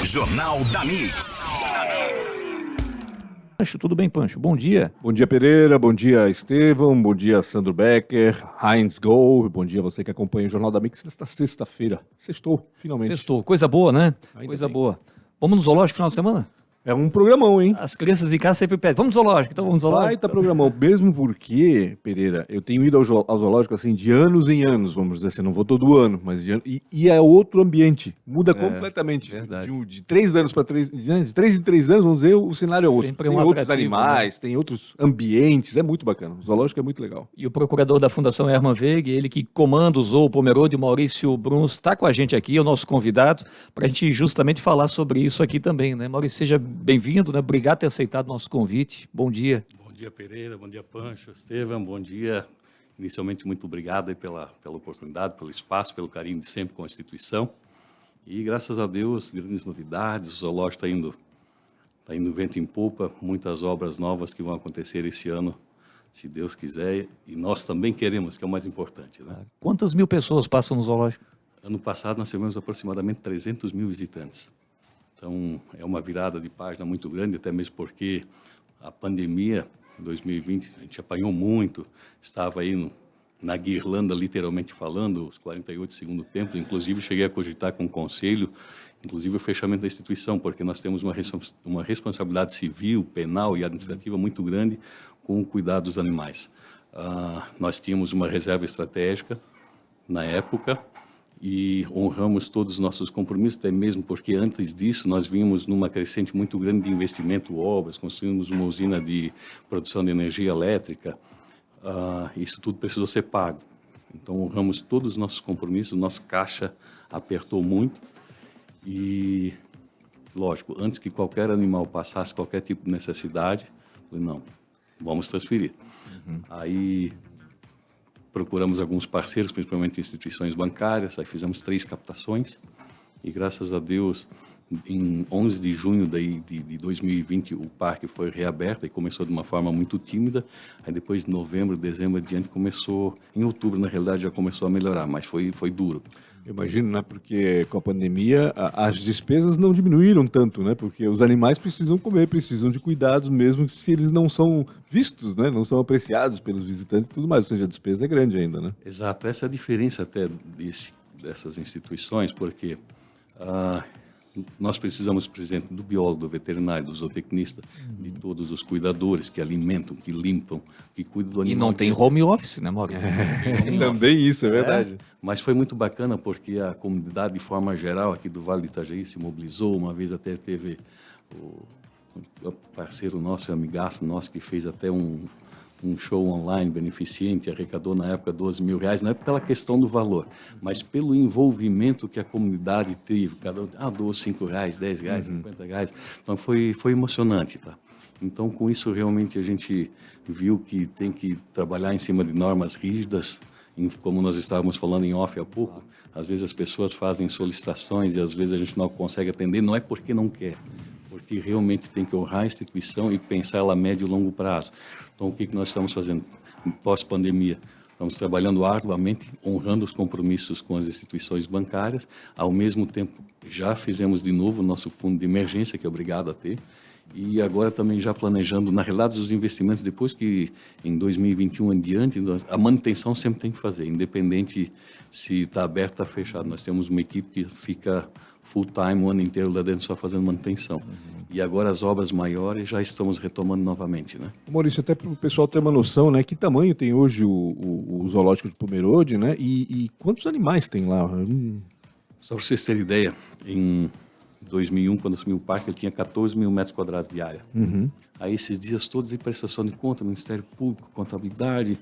Jornal da Mix. Pancho, tudo bem, Pancho? Bom dia. Bom dia, Pereira. Bom dia, Estevão. Bom dia, Sandro Becker. Heinz Gol. Bom dia a você que acompanha o Jornal da Mix nesta sexta-feira. Sextou, finalmente. Sextou. Coisa boa, né? Ainda Coisa bem. boa. Vamos no zoológico no final de semana? É um programão, hein? As crianças em casa sempre pedem. Vamos no zoológico, então vamos no zoológico. Baita programão. Mesmo porque, Pereira, eu tenho ido ao zoológico assim de anos em anos, vamos dizer assim, não vou todo ano, mas e é outro ambiente. Muda completamente. verdade. De 3 anos para 3, de 3 em 3 anos, vamos dizer, o cenário é outro. Sempre Tem um outros atrativo, animais, tem outros ambientes, é muito bacana. O zoológico é muito legal. E o procurador da Fundação Hermann Wegg, ele que comanda o Zoo Pomerode, Maurício Bruns, está com a gente aqui, é o nosso convidado, para a gente justamente falar sobre isso aqui também, né? Maurício, seja bem-vindo, né? Obrigado por ter aceitado o nosso convite. Bom dia. Bom dia, Pereira. Bom dia, Pancho. Estevão, bom dia. Inicialmente, muito obrigado aí pela oportunidade, pelo espaço, pelo carinho de sempre com a instituição. E, graças a Deus, grandes novidades. O zoológico está indo vento em popa. Muitas obras novas que vão acontecer esse ano, se Deus quiser. E nós também queremos, que é o mais importante, né? Quantas mil pessoas passam no zoológico? Ano passado, nós tivemos aproximadamente 300 mil visitantes. Então, é uma virada de página muito grande, até mesmo porque a pandemia, em 2020, a gente apanhou muito, estava aí na guirlanda, literalmente falando, os 48 do segundo tempo, inclusive cheguei a cogitar com o conselho, inclusive o fechamento da instituição, porque nós temos uma responsabilidade civil, penal e administrativa muito grande com o cuidado dos animais. Nós tínhamos uma reserva estratégica na época, e honramos todos os nossos compromissos, até mesmo porque antes disso nós vimos numa crescente muito grande de investimento, obras, construímos uma usina de produção de energia elétrica, isso tudo precisou ser pago. Então honramos todos os nossos compromissos, nosso caixa apertou muito e, lógico, antes que qualquer animal passasse qualquer tipo de necessidade, falei, não, vamos transferir. Aí procuramos alguns parceiros, principalmente instituições bancárias, aí fizemos 3 captações e, graças a Deus, em 11 de junho de 2020, o parque foi reaberto e começou de uma forma muito tímida. Aí depois de novembro, dezembro adiante, começou, em outubro, na realidade, já começou a melhorar, mas foi duro. Eu imagino, né? Porque com a pandemia as despesas não diminuíram tanto, né? Porque os animais precisam comer, precisam de cuidados, mesmo se eles não são vistos, né? Não são apreciados pelos visitantes e tudo mais. Ou seja, a despesa é grande ainda, né? Exato, essa é a diferença até dessas instituições, porque nós precisamos, por exemplo, do biólogo, do veterinário, do zootecnista, de todos os cuidadores que alimentam, que limpam, que cuidam do E animal. não tem home office, né, Maurício? Também isso, é verdade. Mas foi muito bacana porque a comunidade, de forma geral, aqui do Vale do Itajaí se mobilizou. Uma vez até teve o parceiro nosso, o amigaço nosso, que fez até um show online beneficente, arrecadou na época R$12 mil, não é pela questão do valor, mas pelo envolvimento que a comunidade teve. Cada um doou R$5, R$10, R$50. Então foi emocionante, tá? Então, com isso, realmente a gente viu que tem que trabalhar em cima de normas rígidas, como nós estávamos falando em off há pouco. Às vezes as pessoas fazem solicitações e às vezes a gente não consegue atender, não é porque não quer, porque realmente tem que honrar a instituição e pensar ela a médio e longo prazo. Então, o que nós estamos fazendo pós-pandemia? Estamos trabalhando arduamente, honrando os compromissos com as instituições bancárias. Ao mesmo tempo, já fizemos de novo o nosso fundo de emergência, que é obrigado a ter. E agora também já planejando, na realidade, os investimentos, depois que em 2021 em diante, a manutenção sempre tem que fazer, independente se está aberto ou está fechado. Nós temos uma equipe que fica full time o ano inteiro lá dentro só fazendo manutenção. E agora as obras maiores já estamos retomando novamente, né? Maurício, até para o pessoal ter uma noção, né? Que tamanho tem hoje o zoológico de Pomerode, né? E quantos animais tem lá? Só para vocês terem ideia, em 2001, quando assumiu o parque, ele tinha 14 mil metros quadrados de área. Aí esses dias todos de prestação de conta, Ministério Público, contabilidade,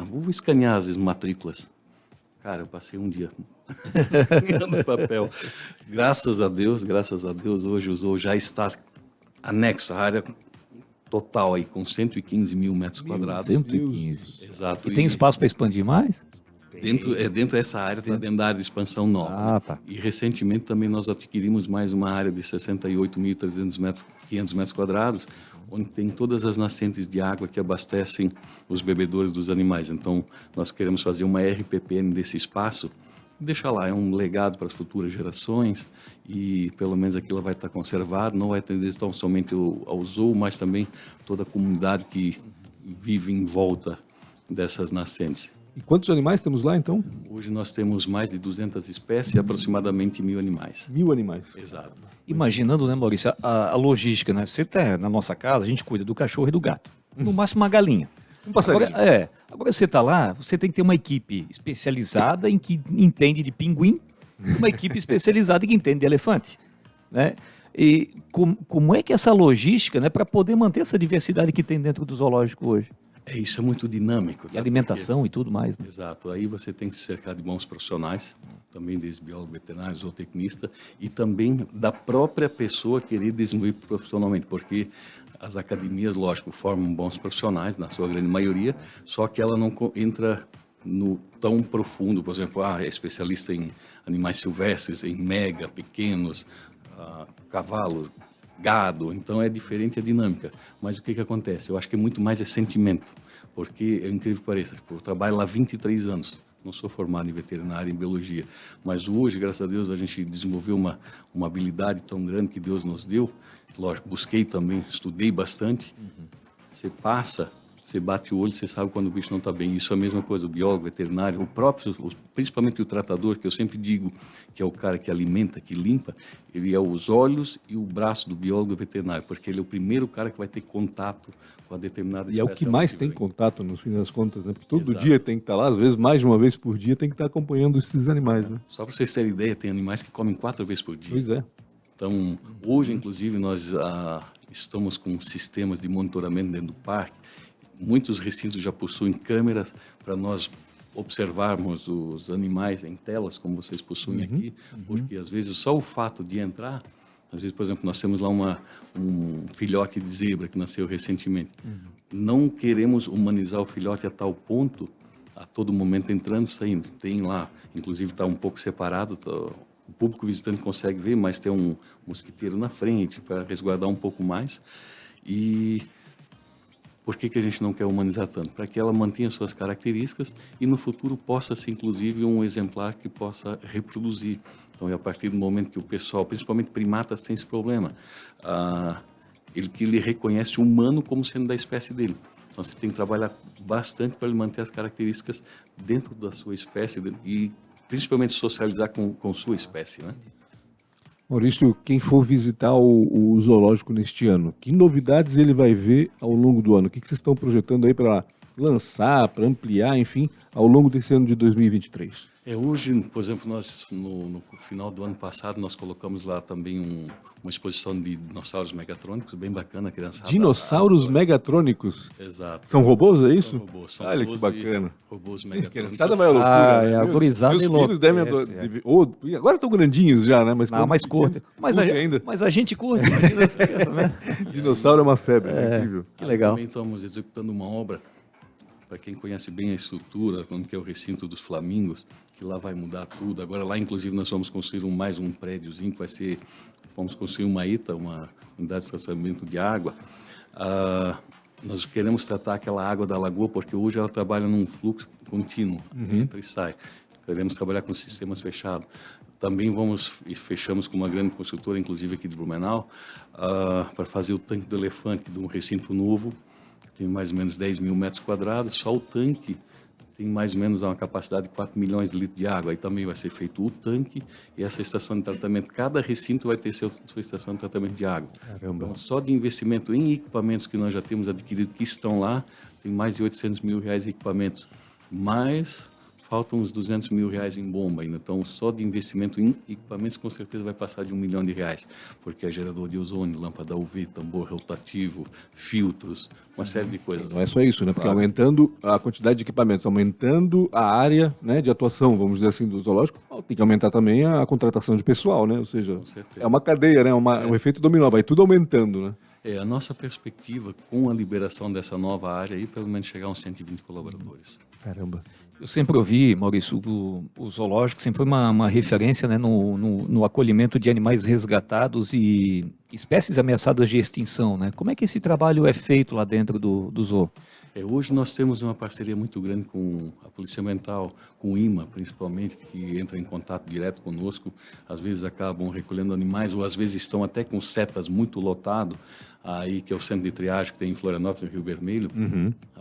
vou escanear as matrículas. Cara, eu passei um dia escaneando papel. Graças a Deus, hoje o zoo já está anexo à área total aí, com 115 mil metros quadrados. 115. Exato. E tem espaço para expandir mais? Dentro dessa área, está dentro da área de expansão nova. Tá. E recentemente também nós adquirimos mais uma área de 68.300 metros, 500 metros quadrados, onde tem todas as nascentes de água que abastecem os bebedouros dos animais. Então, nós queremos fazer uma RPPN desse espaço deixa lá, é um legado para as futuras gerações e pelo menos aquilo vai estar conservado, não vai atender tão somente ao zoo, mas também toda a comunidade que vive em volta dessas nascentes. E quantos animais temos lá, então? Hoje nós temos mais de 200 espécies e aproximadamente 1.000 animais. 1000 animais. Exato. Imaginando, né, Maurício, a logística, né? Você tá na nossa casa, a gente cuida do cachorro e do gato. No máximo uma galinha. Um passarinho. Agora você está lá, você tem que ter uma equipe especializada em que entende de pinguim, e uma equipe especializada em que entende de elefante, né? E como é que é essa logística, né, para poder manter essa diversidade que tem dentro do zoológico hoje? Isso é muito dinâmico. E alimentação e tudo mais, né? Exato. Aí você tem que se cercar de bons profissionais, também desde biólogo veterinário, zootecnista, e também da própria pessoa querer desenvolver profissionalmente, porque as academias, lógico, formam bons profissionais, na sua grande maioria, só que ela não entra no tão profundo, por exemplo, é especialista em animais silvestres, em mega, pequenos, cavalos, gado, então é diferente a dinâmica. Mas o que acontece? Eu acho que é muito mais sentimento, porque é incrível que pareça, eu trabalho lá há 23 anos, não sou formado em veterinária, em biologia, mas hoje, graças a Deus, a gente desenvolveu uma habilidade tão grande que Deus nos deu, lógico, busquei também, estudei bastante, você passa, você bate o olho, você sabe quando o bicho não está bem. Isso é a mesma coisa, o biólogo, o veterinário, o próprio, principalmente o tratador, que eu sempre digo que é o cara que alimenta, que limpa, ele é os olhos e o braço do biólogo e veterinário, porque ele é o primeiro cara que vai ter contato com a determinada espécie. E é o que mais tem contato, no fim das contas, né? Porque todo Exato. dia tem que estar lá, às vezes mais de uma vez por dia, tem que estar acompanhando esses animais, né? Só para vocês terem ideia, tem animais que comem 4 vezes por dia. Pois é. Então, hoje, inclusive, nós estamos com sistemas de monitoramento dentro do parque. Muitos recintos já possuem câmeras para nós observarmos os animais em telas, como vocês possuem aqui, porque às vezes só o fato de entrar, às vezes, por exemplo, nós temos lá um filhote de zebra que nasceu recentemente. Não queremos humanizar o filhote a tal ponto, a todo momento entrando e saindo. Tem lá, inclusive está um pouco separado, o público visitante consegue ver, mas tem um mosquiteiro na frente para resguardar um pouco mais. E por que a gente não quer humanizar tanto? Para que ela mantenha suas características e no futuro possa ser, inclusive, um exemplar que possa reproduzir. Então, é a partir do momento que o pessoal, principalmente primatas, tem esse problema, que ele reconhece o humano como sendo da espécie dele. Então, você tem que trabalhar bastante para ele manter as características dentro da sua espécie e principalmente socializar com sua espécie, né? Maurício, quem for visitar o zoológico neste ano, que novidades ele vai ver ao longo do ano? O que vocês estão projetando aí para lançar, para ampliar, enfim, ao longo desse ano de 2023? Hoje, por exemplo, nós no final do ano passado nós colocamos lá também uma exposição de dinossauros megatrônicos, bem bacana, criançada. Dinossauros megatrônicos? Exato. São robôs, é isso? São robôs. São Olha robôs que bacana. Robôs A megatrônicos. criançada vai à loucura. É né? a gurizada Meus filhos enlouquece, devem... Agora estão grandinhos já, né? Mas Não, quando mais curto. pequenos, Mas, curte ainda. mas a gente curte, imagina essa criança, né? Dinossauro é uma febre, é incrível. Que legal. Também estamos executando uma obra, para quem conhece bem a estrutura, que é o recinto dos flamingos, que lá vai mudar tudo. Agora lá, inclusive, nós vamos construir mais um prédiozinho, que vai ser... Vamos construir uma ITA, uma unidade de estacionamento de água. Nós queremos tratar aquela água da lagoa, porque hoje ela trabalha num fluxo contínuo, entra e sai. Queremos trabalhar com sistemas fechados. Também fechamos com uma grande construtora, inclusive aqui de Blumenau, para fazer o tanque do elefante de um recinto novo, que tem mais ou menos 10 mil metros quadrados. Só o tanque tem mais ou menos uma capacidade de 4 milhões de litros de água. Aí também vai ser feito o tanque e essa estação de tratamento. Cada recinto vai ter sua estação de tratamento de água. Caramba. Então, só de investimento em equipamentos que nós já temos adquirido, que estão lá, tem mais de 800 mil reais em equipamentos. Mas faltam uns 200 mil reais em bomba ainda. Então, só de investimento em equipamentos, com certeza vai passar de R$1 milhão, porque é gerador de ozônio, lâmpada UV, tambor rotativo, filtros, uma série de coisas. Não é só isso, né? Porque aumentando a quantidade de equipamentos, aumentando a área, né, de atuação, vamos dizer assim, do zoológico, tem que aumentar também a contratação de pessoal, né? Ou seja, Com certeza. é uma cadeia, né? Um efeito dominó, vai tudo aumentando, né? A nossa perspectiva com a liberação dessa nova área aí, pelo menos chegar a uns 120 colaboradores. Caramba. Eu sempre ouvi, Maurício, o zoológico sempre foi uma referência, né, no acolhimento de animais resgatados e espécies ameaçadas de extinção, né? Como é que esse trabalho é feito lá dentro do zoo? Hoje nós temos uma parceria muito grande com a Polícia Ambiental, com o IMA, principalmente, que entra em contato direto conosco. Às vezes acabam recolhendo animais, ou às vezes estão até com setas muito lotado, aí que é o centro de triagem que tem em Florianópolis, no Rio Vermelho.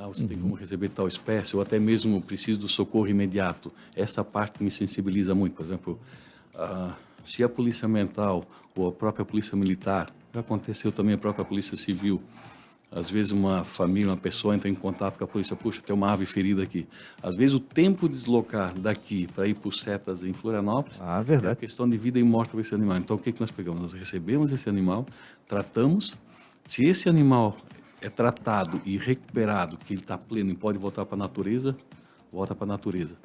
Você tem como receber tal espécie, ou até mesmo precisa do socorro imediato. Essa parte me sensibiliza muito. Por exemplo, se a Polícia Ambiental ou a própria Polícia Militar, já aconteceu também a própria Polícia Civil, às vezes uma família, uma pessoa entra em contato com a polícia, puxa, tem uma ave ferida aqui. Às vezes o tempo de deslocar daqui para ir para os setas em Florianópolis é verdade. a questão de vida e morte para esse animal. Então o que nós pegamos? Nós recebemos esse animal, tratamos. Se esse animal é tratado e recuperado, que ele está pleno e pode voltar para a natureza, volta para a natureza.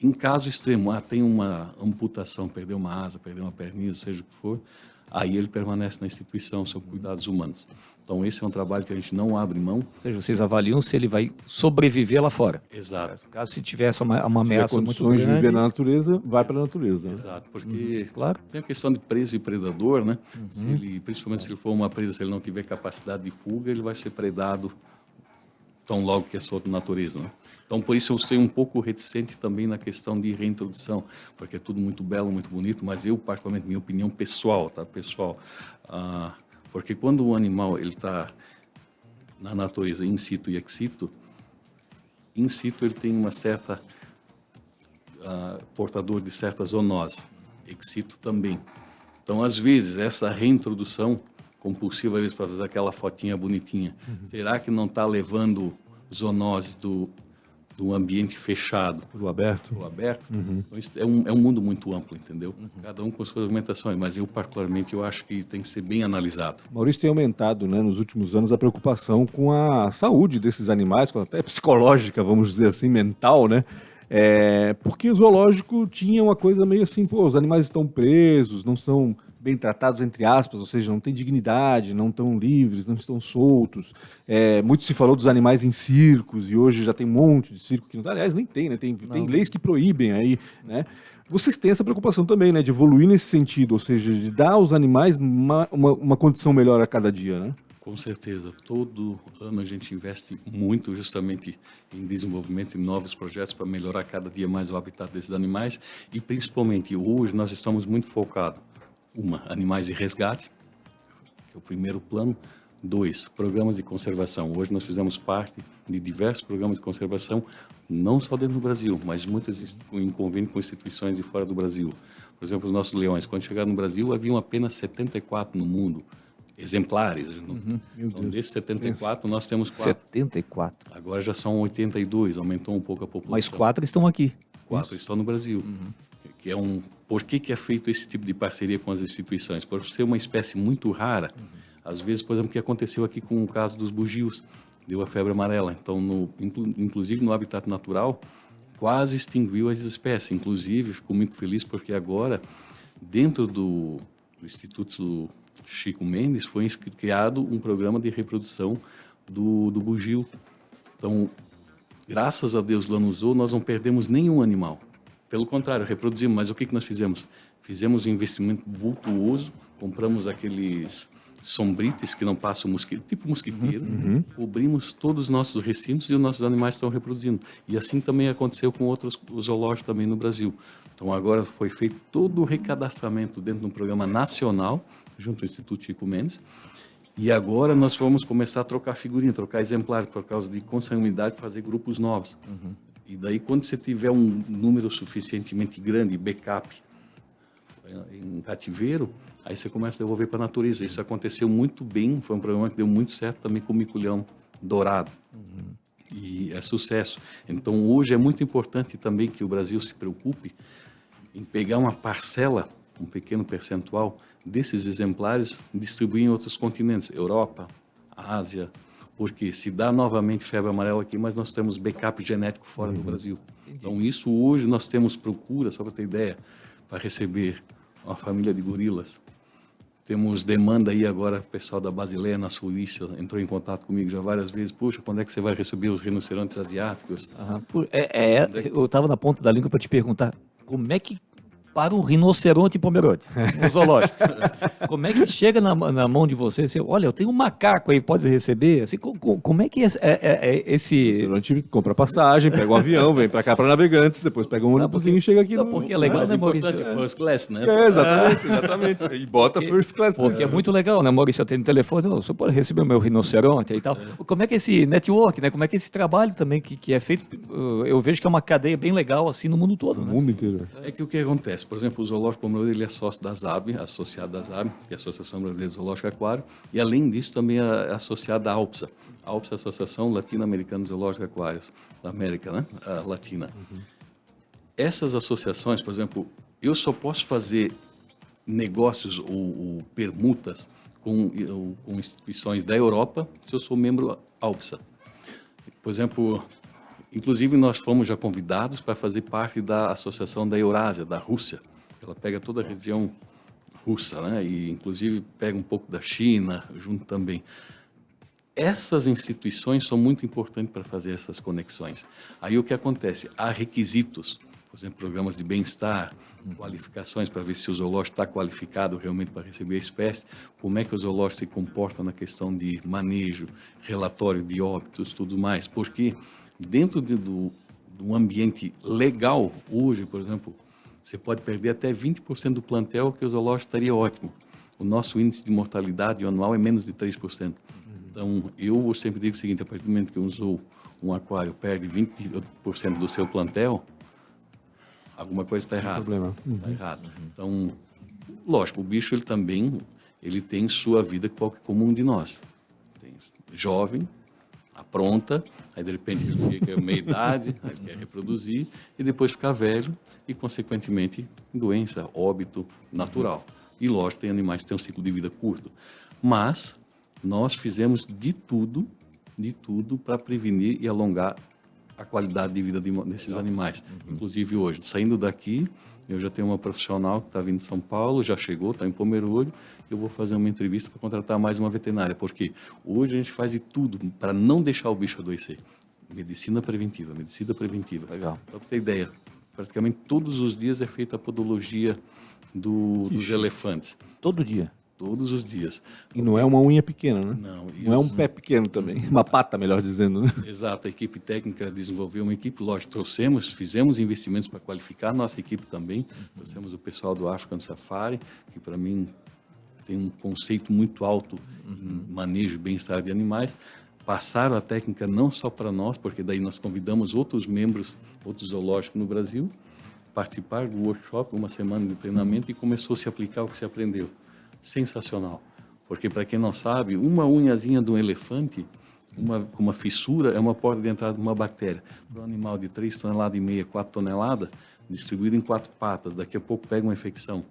Em caso extremo, tem uma amputação, perdeu uma asa, perdeu uma perninha, seja o que for, aí ele permanece na instituição sob cuidados humanos. Então, esse é um trabalho que a gente não abre mão. Ou seja, vocês avaliam se ele vai sobreviver lá fora. Exato. Caso se tivesse uma ameaça muito condições grande... de viver na natureza, vai para a natureza. Né? Exato, porque claro. tem a questão de presa e predador, né? Se ele, principalmente se ele for uma presa, se ele não tiver capacidade de fuga, ele vai ser predado tão logo que é solto na natureza, né? Então, por isso eu estou um pouco reticente também na questão de reintrodução, porque é tudo muito belo, muito bonito, mas eu, particularmente, minha opinião pessoal, tá? Pessoal, porque quando o animal ele está na natureza in situ e ex situ ele tem uma certa portador de certas zoonoses, ex situ também. Então, às vezes, essa reintrodução compulsiva, às vezes, para fazer aquela fotinha bonitinha, será que não está levando zoonoses do ambiente fechado O aberto. para o aberto? Então, isso é um mundo muito amplo, entendeu? Cada um com suas argumentações, mas eu, particularmente, eu acho que tem que ser bem analisado. Maurício, tem aumentado, né, nos últimos anos a preocupação com a saúde desses animais, até psicológica, vamos dizer assim, mental, né? Porque o zoológico tinha uma coisa meio assim, pô, os animais estão presos, não são bem tratados, entre aspas, ou seja, não têm dignidade, não estão livres, não estão soltos. Muito se falou dos animais em circos, e hoje já tem um monte de circo que, aliás, nem tem, né? Tem leis que proíbem aí, né? Vocês têm essa preocupação também, né? De evoluir nesse sentido, ou seja, de dar aos animais uma condição melhor a cada dia, né? Com certeza. Todo ano a gente investe muito justamente em desenvolvimento de novos projetos para melhorar cada dia mais o habitat desses animais e principalmente hoje nós estamos muito focados, animais de resgate, que é o primeiro plano. 2, programas de conservação. Hoje nós fizemos parte de diversos programas de conservação, não só dentro do Brasil, mas muitas em convênio com instituições de fora do Brasil. Por exemplo, os nossos leões, quando chegaram no Brasil, haviam apenas 74 no mundo. Exemplares. Então, desses 74, nós temos 4. 74. Agora já são 82, aumentou um pouco a população. Mas 4 estão aqui. 4 estão no Brasil. Que é por que é feito esse tipo de parceria com as instituições? Por ser uma espécie muito rara, às vezes, por exemplo, o que aconteceu aqui com o caso dos bugios, deu a febre amarela. Então, inclusive no habitat natural, quase extinguiu as espécies. Inclusive, fico muito feliz porque agora, dentro do Instituto Chico Mendes, foi criado um programa de reprodução do bugio. Então, graças a Deus lá no zoo, nós não perdemos nenhum animal. Pelo contrário, reproduzimos. Mas o que nós fizemos? Fizemos um investimento vultuoso, compramos aqueles sombrites que não passam mosquito, tipo mosquiteiro, cobrimos todos os nossos recintos e os nossos animais estão reproduzindo. E assim também aconteceu com outros zoológicos também no Brasil. Então agora foi feito todo o recadastramento dentro de um programa nacional, junto ao Instituto Chico Mendes, e agora nós vamos começar a trocar figurinha, trocar exemplares por causa de consanguinidade, fazer grupos novos. E daí quando você tiver um número suficientemente grande, backup, em cativeiro, aí você começa a devolver para a natureza. Isso aconteceu muito bem, foi um programa que deu muito certo também com o miculhão dourado. E é sucesso. Então hoje é muito importante também que o Brasil se preocupe em pegar uma parcela, um pequeno percentual desses exemplares e distribuir em outros continentes, Europa, Ásia, porque se dá novamente febre amarela aqui, mas nós temos backup genético fora do Brasil. Então isso hoje nós temos procura, só para ter ideia, para receber uma família de gorilas. Temos demanda aí agora, o pessoal da Basileia, na Suíça, entrou em contato comigo já várias vezes. Puxa, quando é que você vai receber os rinocerontes asiáticos? Eu estava na ponta da língua para te perguntar, como é que para um rinoceronte pomerode, no zoológico. Como é que chega na mão de você? Você, olha, eu tenho um macaco aí, pode receber? Assim, como é que esse... A gente compra passagem, pega um avião, vem pra cá para Navegantes, depois pega um ônibusinho e chega aqui Não, porque é legal, Mas né, é Maurício? importante, first class, né? Exatamente. E bota first class. Porque é muito legal, né, Maurício? Eu tenho no telefone, você pode receber o meu rinoceronte e tal. Como é que esse network, né? Como é que esse trabalho também que é feito, eu vejo que é uma cadeia bem legal assim no mundo todo, No né? mundo inteiro. É que o que acontece? Por exemplo, o Zoológico Pomerode, ele é sócio da ZAB, associado da ZAB, que é a Associação Brasileira de Zoológico e Aquário, e além disso também é associado à ALPSA. A ALPSA é a Associação Latino-Americana de Zoológico e Aquários, da América, né? A Latina. Essas associações, por exemplo, eu só posso fazer negócios ou permutas com instituições da Europa se eu sou membro ALPSA. Por exemplo, inclusive nós fomos já convidados para fazer parte da Associação da Eurásia, da Rússia. Ela pega toda a região russa, né? E inclusive pega um pouco da China junto também. Essas instituições são muito importantes para fazer essas conexões. Aí o que acontece? Há requisitos, por exemplo, programas de bem-estar, qualificações para ver se o zoológico está qualificado realmente para receber a espécie, como é que o zoológico se comporta na questão de manejo, relatório de óbitos, tudo mais. Porque dentro do ambiente legal, hoje, por exemplo, você pode perder até 20% do plantel, que o zoológico estaria ótimo. O nosso índice de mortalidade anual é menos de 3%. Então, eu sempre digo o seguinte, a partir do momento que um aquário perde 20% do seu plantel, alguma coisa está errada. Está errado. Então, lógico, o bicho ele tem sua vida como um de nós. Tem jovem, apronta, aí de repente ele fica meia idade, aí quer reproduzir, e depois ficar velho e, consequentemente, doença, óbito natural. E, lógico, tem animais que têm um ciclo de vida curto. Mas nós fizemos de tudo para prevenir e alongar a qualidade de vida desses animais. Inclusive hoje, saindo daqui, eu já tenho uma profissional que está vindo de São Paulo, já chegou, está em Pomerode, eu vou fazer uma entrevista para contratar mais uma veterinária, porque hoje a gente faz de tudo para não deixar o bicho adoecer. Medicina preventiva. Legal. Para ter ideia, praticamente todos os dias é feita a podologia dos elefantes. Todo dia. Todos os dias. E não é uma unha pequena, né? Não, é um pé pequeno também. Uma pata, melhor dizendo, né? Exato, a equipe técnica desenvolveu uma equipe, lógico, fizemos investimentos para qualificar a nossa equipe também, trouxemos o pessoal do African Safari, que para mim tem um conceito muito alto em manejo e bem-estar de animais, passaram a técnica não só para nós, porque daí nós convidamos outros membros, outros zoológicos no Brasil, participar do workshop, uma semana de treinamento, e começou a se aplicar o que se aprendeu. Sensacional, porque para quem não sabe, uma unhazinha de um elefante, com uma fissura, é uma porta de entrada de uma bactéria. Para um animal de 3,5 toneladas, 4 toneladas, distribuído em 4 patas, daqui a pouco pega uma infecção,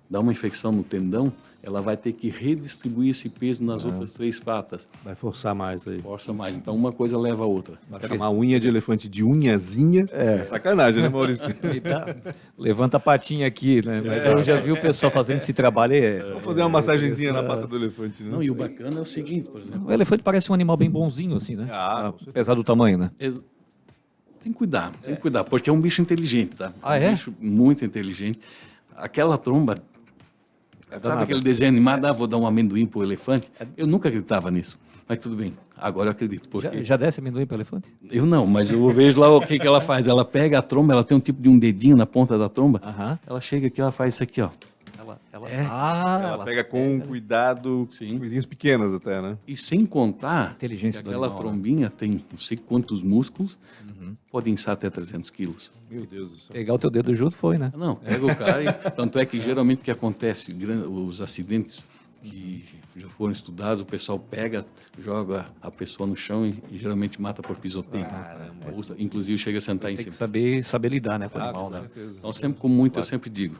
dá uma infecção no tendão, ela vai ter que redistribuir esse peso nas outras 3 patas. Vai forçar mais aí. Força mais, então uma coisa leva a outra. Vai chamar unha de elefante de unhazinha. É sacanagem, né, Maurício? Levanta a patinha aqui, né? Mas eu já vi o pessoal fazendo esse trabalho aí. Vamos fazer uma massagenzinha na pata do elefante, né? Não, e o bacana é o seguinte, por exemplo. O elefante parece um animal bem bonzinho, assim, né? Apesar do tamanho, né? Tem que cuidar, porque é um bicho inteligente, tá? Ah, um bicho muito inteligente. Aquela tromba, sabe aquele desenho animado, vou dar um amendoim pro elefante? Eu nunca acreditava nisso, mas tudo bem, agora eu acredito. Porque Já desce amendoim para elefante? eu não, mas eu vejo lá o que ela faz. Ela pega a tromba, ela tem um tipo de um dedinho na ponta da tromba, ela chega aqui, ela faz isso aqui, ó. Ela pega com cuidado, coisinhas pequenas até, né? E sem contar Inteligência que do aquela animal, trombinha tem não sei quantos músculos, pode inçar até 300 quilos. Meu Deus do céu. Pegar o teu dedo junto foi, né? Não, pega o cara e... Tanto é que geralmente o que acontece, os acidentes que já foram estudados, o pessoal pega, joga a pessoa no chão e geralmente mata por pisoteio. Inclusive chega a sentar em Tem que cima. saber lidar, né, com o animal, com né? certeza. Então, sempre com muito, eu sempre digo,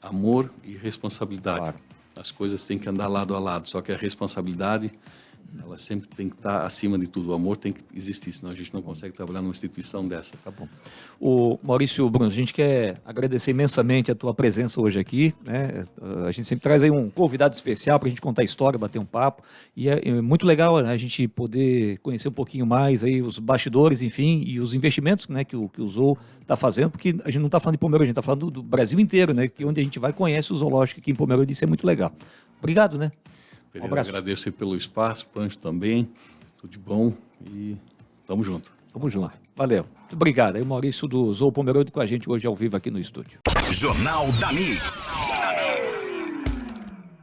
amor e responsabilidade. Claro. As coisas têm que andar lado a lado, só que a responsabilidade ela sempre tem que estar acima de tudo. O amor tem que existir, senão a gente não consegue trabalhar numa instituição dessa. Tá bom. O Maurício Bruns, a gente quer agradecer imensamente a tua presença hoje aqui, né? A gente sempre traz aí um convidado especial para a gente contar a história, bater um papo, e é muito legal a gente poder conhecer um pouquinho mais aí os bastidores, enfim, e os investimentos, né, que o Zoo está fazendo, porque a gente não está falando de Pomerode, a gente está falando do Brasil inteiro, né, que onde a gente vai conhece o zoológico aqui em Pomerode, isso é muito legal. Obrigado, né? Pereira, abraço. Agradeço aí pelo espaço, Pancho também, tudo de bom e tamo junto. Tamo junto. Valeu. Muito obrigado. Aí o Maurício do Zoo Pomerode com a gente hoje ao vivo aqui no estúdio. Jornal da Mix.